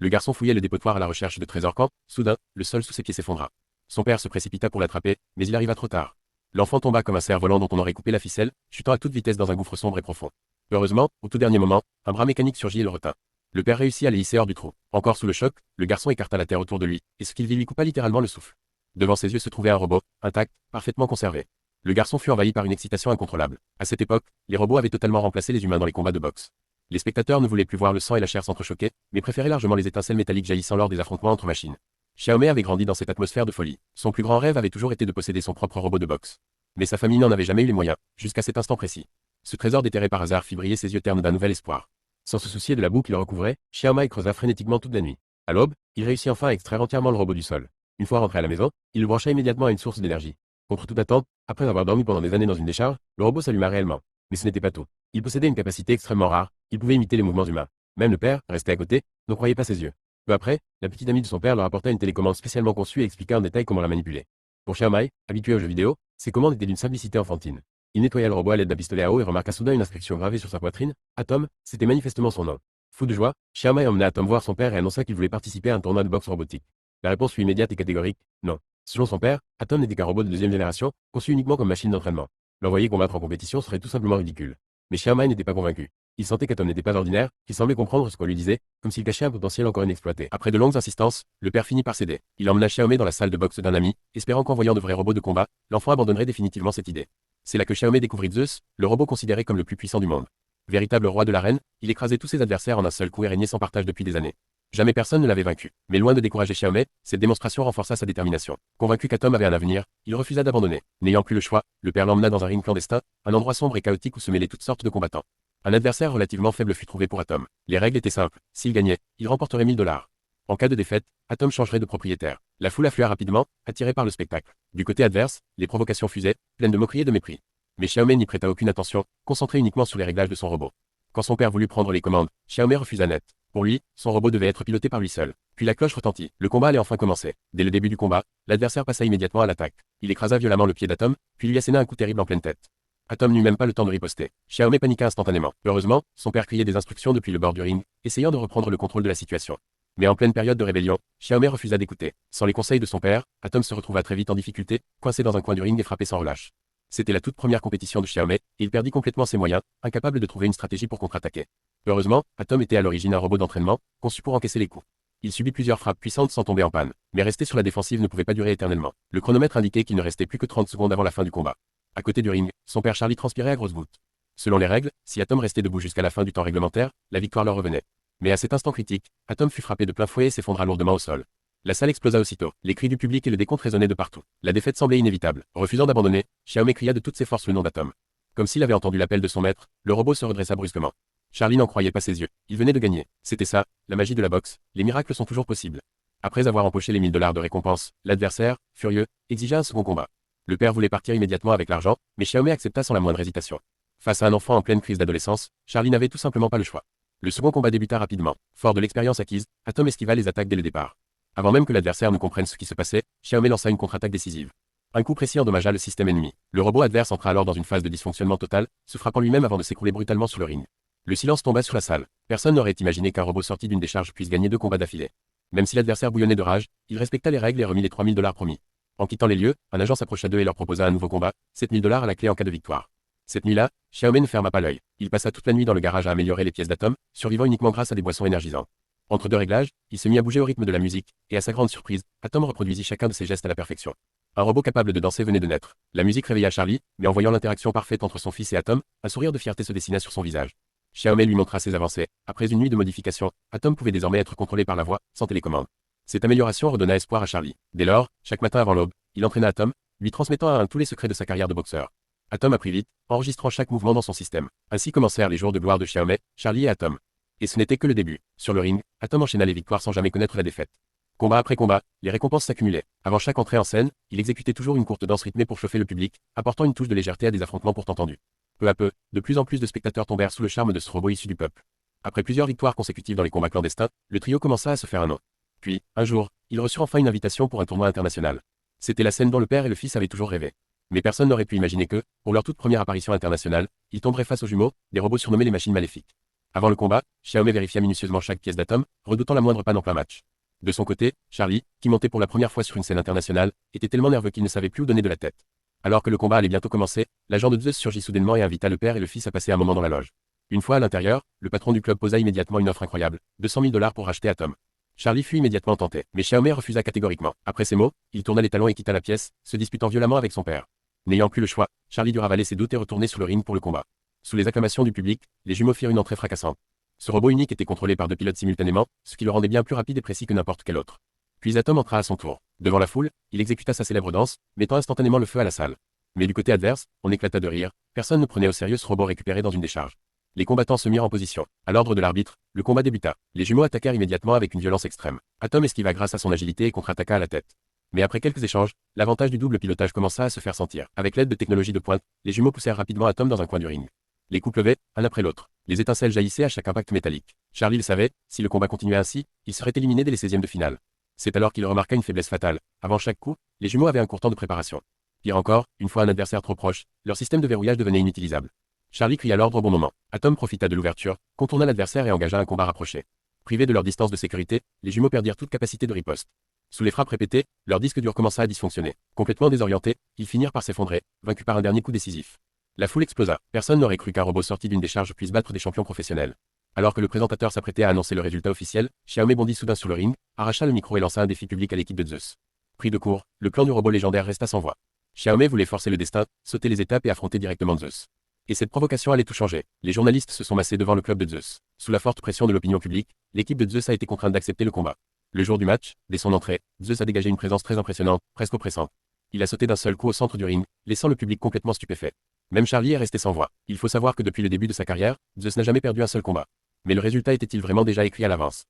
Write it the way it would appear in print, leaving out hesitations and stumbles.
Le garçon fouillait le dépotoir à la recherche de trésors quand, soudain, le sol sous ses pieds s'effondra. Son père se précipita pour l'attraper, mais il arriva trop tard. L'enfant tomba comme un cerf-volant dont on aurait coupé la ficelle, chutant à toute vitesse dans un gouffre sombre et profond. Heureusement, au tout dernier moment, un bras mécanique surgit et le retint. Le père réussit à les hisser hors du trou. Encore sous le choc, le garçon écarta la terre autour de lui, et ce qu'il vit lui coupa littéralement le souffle. Devant ses yeux se trouvait un robot, intact, parfaitement conservé. Le garçon fut envahi par une excitation incontrôlable. À cette époque, les robots avaient totalement remplacé les humains dans les combats de boxe. Les spectateurs ne voulaient plus voir le sang et la chair s'entrechoquer, mais préféraient largement les étincelles métalliques jaillissant lors des affrontements entre machines. Xiaomei avait grandi dans cette atmosphère de folie. Son plus grand rêve avait toujours été de posséder son propre robot de boxe. Mais sa famille n'en avait jamais eu les moyens, jusqu'à cet instant précis. Ce trésor déterré par hasard fit briller ses yeux ternes d'un nouvel espoir. Sans se soucier de la boue qui le recouvrait, Xiaomei creusa frénétiquement toute la nuit. À l'aube, il réussit enfin à extraire entièrement le robot du sol. Une fois rentré à la maison, il le brancha immédiatement à une source d'énergie. Contre toute attente, après avoir dormi pendant des années dans une décharge, le robot s'alluma réellement. Mais ce n'était pas tout. Il possédait une capacité extrêmement rare, il pouvait imiter les mouvements humains. Même le père, resté à côté, ne croyait pas ses yeux. Peu après, la petite amie de son père leur apporta une télécommande spécialement conçue et expliqua en détail comment la manipuler. Pour Xiaomei, habitué aux jeux vidéo, ces commandes étaient d'une simplicité enfantine. Il nettoya le robot à l'aide d'un pistolet à eau et remarqua soudain une inscription gravée sur sa poitrine. Atom, c'était manifestement son nom. Fou de joie, Xiaomei emmena Atom voir son père et annonça qu'il voulait participer à un tournoi de boxe robotique. La réponse fut immédiate et catégorique, non. Selon son père, Atom n'était qu'un robot de deuxième génération, conçu uniquement comme machine d'entraînement. L'envoyer combattre en compétition serait tout simplement ridicule. Mais Xiaomei n'était pas convaincu. Il sentait qu'Atom n'était pas ordinaire, qu'il semblait comprendre ce qu'on lui disait, comme s'il cachait un potentiel encore inexploité. Après de longues insistances, le père finit par céder. Il emmena Xiaomei dans la salle de boxe d'un ami, espérant qu'en voyant de vrais robots de combat, l'enfant abandonnerait définitivement cette idée. C'est là que Xiaomei découvrit Zeus, le robot considéré comme le plus puissant du monde. Véritable roi de l'arène, il écrasait tous ses adversaires en un seul coup et régnait sans partage depuis des années. Jamais personne ne l'avait vaincu. Mais loin de décourager Xiaomei, cette démonstration renforça sa détermination. Convaincu qu'Atom avait un avenir, il refusa d'abandonner. N'ayant plus le choix, le père l'emmena dans un ring clandestin, un endroit sombre et chaotique où se mêlaient toutes sortes de combattants. Un adversaire relativement faible fut trouvé pour Atom. Les règles étaient simples. S'il gagnait, il remporterait 1000 $. En cas de défaite, Atom changerait de propriétaire. La foule afflua rapidement, attirée par le spectacle. Du côté adverse, les provocations fusaient, pleines de moqueries et de mépris. Mais Xiaomei n'y prêta aucune attention, concentré uniquement sur les réglages de son robot. Quand son père voulut prendre les commandes, Xiaomei refusa net. Pour lui, son robot devait être piloté par lui seul. Puis la cloche retentit. Le combat allait enfin commencer. Dès le début du combat, l'adversaire passa immédiatement à l'attaque. Il écrasa violemment le pied d'Atom, puis lui asséna un coup terrible en pleine tête. Atom n'eut même pas le temps de riposter. Xiaomei paniqua instantanément. Heureusement, son père criait des instructions depuis le bord du ring, essayant de reprendre le contrôle de la situation. Mais en pleine période de rébellion, Xiaomei refusa d'écouter. Sans les conseils de son père, Atom se retrouva très vite en difficulté, coincé dans un coin du ring et frappé sans relâche. C'était la toute première compétition de Xiaomei, et il perdit complètement ses moyens, incapable de trouver une stratégie pour contre-attaquer. Heureusement, Atom était à l'origine un robot d'entraînement, conçu pour encaisser les coups. Il subit plusieurs frappes puissantes sans tomber en panne, mais rester sur la défensive ne pouvait pas durer éternellement. Le chronomètre indiquait qu'il ne restait plus que 30 secondes avant la fin du combat. À côté du ring, son père Charlie transpirait à grosses gouttes. Selon les règles, si Atom restait debout jusqu'à la fin du temps réglementaire, la victoire leur revenait. Mais à cet instant critique, Atom fut frappé de plein fouet et s'effondra lourdement au sol. La salle explosa aussitôt, les cris du public et le décompte résonnaient de partout. La défaite semblait inévitable. Refusant d'abandonner, Xiaomei cria de toutes ses forces le nom d'Atom. Comme s'il avait entendu l'appel de son maître, le robot se redressa brusquement. Charlie n'en croyait pas ses yeux. Il venait de gagner. C'était ça, la magie de la boxe. Les miracles sont toujours possibles. Après avoir empoché les 1000 $ de récompense, l'adversaire, furieux, exigea un second combat. Le père voulait partir immédiatement avec l'argent, mais Xiaomei accepta sans la moindre hésitation. Face à un enfant en pleine crise d'adolescence, Charlie n'avait tout simplement pas le choix. Le second combat débuta rapidement. Fort de l'expérience acquise, Atom esquiva les attaques dès le départ. Avant même que l'adversaire ne comprenne ce qui se passait, Xiaomei lança une contre-attaque décisive. Un coup précis endommagea le système ennemi. Le robot adverse entra alors dans une phase de dysfonctionnement total, se frappant lui-même avant de s'écrouler brutalement sur le ring. Le silence tomba sur la salle. Personne n'aurait imaginé qu'un robot sorti d'une décharge puisse gagner 2 combats d'affilée. Même si l'adversaire bouillonnait de rage, il respecta les règles et remit les 3000 $ promis. En quittant les lieux, un agent s'approcha d'eux et leur proposa un nouveau combat, 7000 $ à la clé en cas de victoire. Cette nuit-là, Xiaomei ne ferma pas l'œil. Il passa toute la nuit dans le garage à améliorer les pièces d'Atom, survivant uniquement grâce à des boissons énergisantes. Entre deux réglages, il se mit à bouger au rythme de la musique, et à sa grande surprise, Atom reproduisit chacun de ses gestes à la perfection. Un robot capable de danser venait de naître. La musique réveilla Charlie, mais en voyant l'interaction parfaite entre son fils et Atom, un sourire de fierté se dessina sur son visage. Xiaomei lui montra ses avancées. Après une nuit de modification, Atom pouvait désormais être contrôlé par la voix, sans télécommande. Cette amélioration redonna espoir à Charlie. Dès lors, chaque matin avant l'aube, il entraîna Atom, lui transmettant à un tous les secrets de sa carrière de boxeur. Atom apprit vite, enregistrant chaque mouvement dans son système. Ainsi commencèrent les jours de gloire de Xiaomei, Charlie et Atom. Et ce n'était que le début. Sur le ring, Atom enchaîna les victoires sans jamais connaître la défaite. Combat après combat, les récompenses s'accumulaient. Avant chaque entrée en scène, il exécutait toujours une courte danse rythmée pour chauffer le public, apportant une touche de légèreté à des affrontements pourtant tendus. Peu à peu, de plus en plus de spectateurs tombèrent sous le charme de ce robot issu du peuple. Après plusieurs victoires consécutives dans les combats clandestins, le trio commença à se faire un nom. Puis, un jour, ils reçurent enfin une invitation pour un tournoi international. C'était la scène dont le père et le fils avaient toujours rêvé. Mais personne n'aurait pu imaginer que, pour leur toute première apparition internationale, ils tomberaient face aux jumeaux, des robots surnommés les machines maléfiques. Avant le combat, Xiaomei vérifia minutieusement chaque pièce d'atome, redoutant la moindre panne en plein match. De son côté, Charlie, qui montait pour la première fois sur une scène internationale, était tellement nerveux qu'il ne savait plus où donner de la tête. Alors que le combat allait bientôt commencer, l'agent de Zeus surgit soudainement et invita le père et le fils à passer un moment dans la loge. Une fois à l'intérieur, le patron du club posa immédiatement une offre incroyable, 200 000 $ pour racheter Atom. Charlie fut immédiatement tenté, mais Xiaomei refusa catégoriquement. Après ces mots, il tourna les talons et quitta la pièce, se disputant violemment avec son père. N'ayant plus le choix, Charlie dut ravaler ses doutes et retourner sur le ring pour le combat. Sous les acclamations du public, les jumeaux firent une entrée fracassante. Ce robot unique était contrôlé par 2 pilotes simultanément, ce qui le rendait bien plus rapide et précis que n'importe quel autre. Puis Atom entra à son tour. Devant la foule, il exécuta sa célèbre danse, mettant instantanément le feu à la salle. Mais du côté adverse, on éclata de rire, personne ne prenait au sérieux ce robot récupéré dans une décharge. Les combattants se mirent en position. À l'ordre de l'arbitre, le combat débuta. Les jumeaux attaquèrent immédiatement avec une violence extrême. Atom esquiva grâce à son agilité et contre-attaqua à la tête. Mais après quelques échanges, l'avantage du double pilotage commença à se faire sentir. Avec l'aide de technologies de pointe, les jumeaux poussèrent rapidement Atom dans un coin du ring. Les coups pleuvaient, un après l'autre. Les étincelles jaillissaient à chaque impact métallique. Charlie le savait, si le combat continuait ainsi, il serait éliminé dès les 16e de finale. C'est alors qu'il remarqua une faiblesse fatale. Avant chaque coup, les jumeaux avaient un court temps de préparation. Pire encore, une fois un adversaire trop proche, leur système de verrouillage devenait inutilisable. Charlie cria l'ordre au bon moment. Atom profita de l'ouverture, contourna l'adversaire et engagea un combat rapproché. Privés de leur distance de sécurité, les jumeaux perdirent toute capacité de riposte. Sous les frappes répétées, leur disque dur commença à dysfonctionner. Complètement désorientés, ils finirent par s'effondrer, vaincus par un dernier coup décisif. La foule explosa. Personne n'aurait cru qu'un robot sorti d'une décharge puisse battre des champions professionnels. Alors que le présentateur s'apprêtait à annoncer le résultat officiel, Xiaomei bondit soudain sur le ring, arracha le micro et lança un défi public à l'équipe de Zeus. Pris de court, le clan du robot légendaire resta sans voix. Xiaomei voulait forcer le destin, sauter les étapes et affronter directement Zeus. Et cette provocation allait tout changer. Les journalistes se sont massés devant le club de Zeus. Sous la forte pression de l'opinion publique, l'équipe de Zeus a été contrainte d'accepter le combat. Le jour du match, dès son entrée, Zeus a dégagé une présence très impressionnante, presque oppressante. Il a sauté d'un seul coup au centre du ring, laissant le public complètement stupéfait. Même Charlie est resté sans voix. Il faut savoir que depuis le début de sa carrière, Zeus n'a jamais perdu un seul combat. Mais le résultat était-il vraiment déjà écrit à l'avance?